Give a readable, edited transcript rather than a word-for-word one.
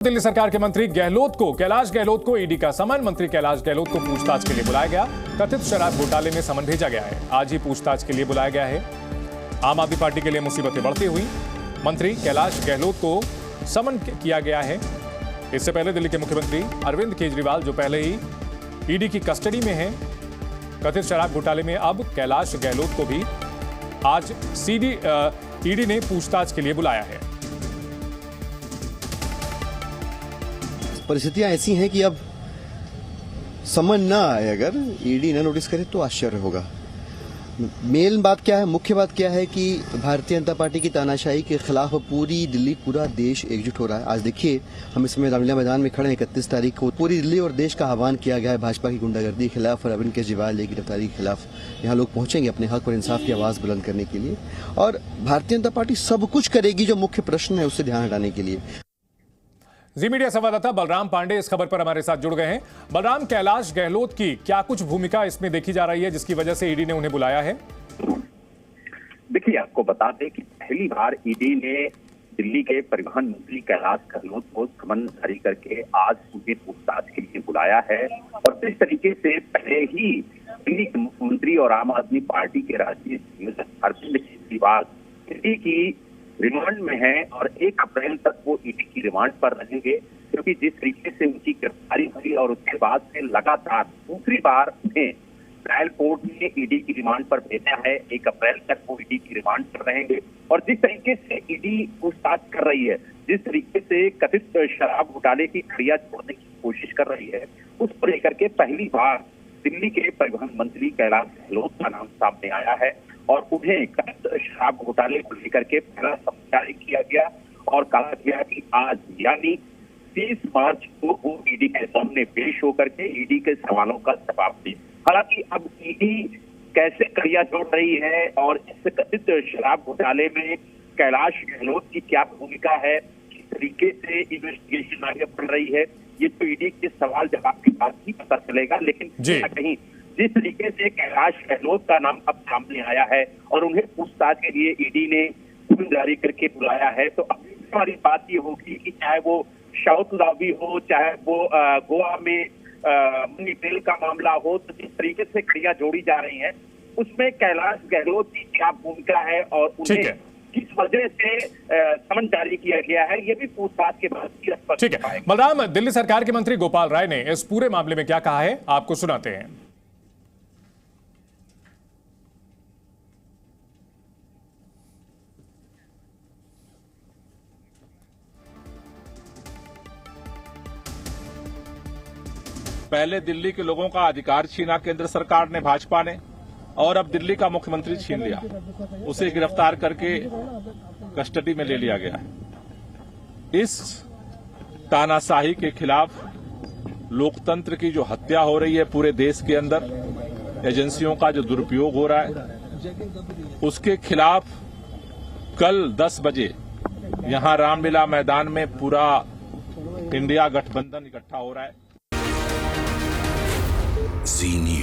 दिल्ली सरकार के मंत्री कैलाश गहलोत को ईडी का समन। मंत्री कैलाश गहलोत को पूछताछ के लिए बुलाया गया। कथित शराब घोटाले में समन भेजा गया है। आज ही पूछताछ के लिए बुलाया गया है। आम आदमी पार्टी के लिए मुसीबतें बढ़ती हुई मंत्री कैलाश गहलोत को समन किया गया है। इससे पहले दिल्ली के मुख्यमंत्री अरविंद केजरीवाल, जो पहले ही ईडी की कस्टडी में हैं, कथित शराब घोटाले में अब कैलाश गहलोत को भी आज ईडी ने पूछताछ के लिए बुलाया है। परिस्थितियां ऐसी हैं कि अब समन ना आए, अगर ईडी ना नोटिस करे तो आश्चर्य होगा। मेन बात क्या है, मुख्य बात क्या है कि भारतीय जनता पार्टी की तानाशाही के खिलाफ पूरी दिल्ली, पूरा देश एकजुट हो रहा है। आज देखिए, हम इस समय रामलीला मैदान में खड़े हैं। 31 तारीख को पूरी दिल्ली और देश का आह्वान किया गया है भाजपा की गुंडागर्दी के खिलाफ और अरविंद केजरीवाल की गिरफ्तारी के खिलाफ। यहाँ लोग पहुंचेंगे अपने हक और इंसाफ की आवाज बुलंद करने के लिए, और भारतीय जनता पार्टी सब कुछ करेगी जो मुख्य प्रश्न है उससे ध्यान हटाने के लिए। जी मीडिया संवाददाता बलराम पांडे इस खबर पर हमारे साथ जुड़ गए हैं। बलराम, कैलाश गहलोत की क्या कुछ भूमिका इसमें देखी जा रही है जिसकी वजह से ईडी ने उन्हें बुलाया है? देखिए, आपको बता दें कि पहली बार ईडी ने दिल्ली के परिवहन मंत्री कैलाश गहलोत को समन जारी करके आज उन्हें पूछताछ के लिए बुलाया है। और जिस तरीके से पहले ही दिल्ली के मुख्यमंत्री और आम आदमी पार्टी के राष्ट्रीय संयोजक अरविंद केजरीवाल ईडी की रिमांड में है और 1 अप्रैल तक वो ईडी की रिमांड पर रहेंगे, क्योंकि जिस तरीके से उनकी गिरफ्तारी हुई और उसके बाद से लगातार दूसरी बार उन्हें ट्रायल कोर्ट ने ईडी की रिमांड पर भेजा है। 1 अप्रैल तक वो ईडी की रिमांड पर रहेंगे। और जिस तरीके से ईडी पूछताछ कर रही है, जिस तरीके से कथित शराब घोटाले की कड़ियां छोड़ने की कोशिश कर रही है, उसको लेकर के पहली बार दिल्ली के परिवहन मंत्री कैलाश गहलोत का नाम सामने आया है और उन्हें कथित शराब घोटाले को लेकर के पहला समन जारी किया गया और कहा गया कि आज यानी 30 मार्च को वो ईडी के सामने पेश होकर के ईडी के सवालों का जवाब दें। हालांकि अब ईडी कैसे कड़ियां जोड़ रही है और इस कथित शराब घोटाले में कैलाश गहलोत की क्या भूमिका है, किस तरीके से इन्वेस्टिगेशन आगे बढ़ रही है, ये तो ईडी के सवाल जवाब के बाद ही पता चलेगा। लेकिन कहीं जिस तरीके से कैलाश गहलोत का नाम अब सामने आया है और उन्हें पूछताछ के लिए ईडी ने समन जारी करके बुलाया है, तो अब हमारी बात ये होगी कि चाहे वो साउथ लॉबी हो, चाहे वो गोवा में मनी तेल का मामला हो, तो जिस तरीके से कड़ियां जोड़ी जा रही हैं उसमें कैलाश गहलोत की क्या भूमिका है और उन्हें किस वजह से समन जारी किया गया है, ये भी पूछताछ के बाद ही स्पष्ट हो पाएगा। बलराम, दिल्ली सरकार के मंत्री गोपाल राय ने इस पूरे मामले में क्या कहा है, आपको सुनाते हैं। पहले दिल्ली के लोगों का अधिकार छीना केंद्र सरकार ने, भाजपा ने, और अब दिल्ली का मुख्यमंत्री छीन लिया। उसे गिरफ्तार करके कस्टडी में ले लिया गया है। इस तानाशाही के खिलाफ लोकतंत्र की जो हत्या हो रही है पूरे देश के अंदर, एजेंसियों का जो दुरुपयोग हो रहा है, उसके खिलाफ कल 10 बजे यहां रामलीला मैदान में पूरा इंडिया गठबंधन इकट्ठा हो रहा है। Zee News।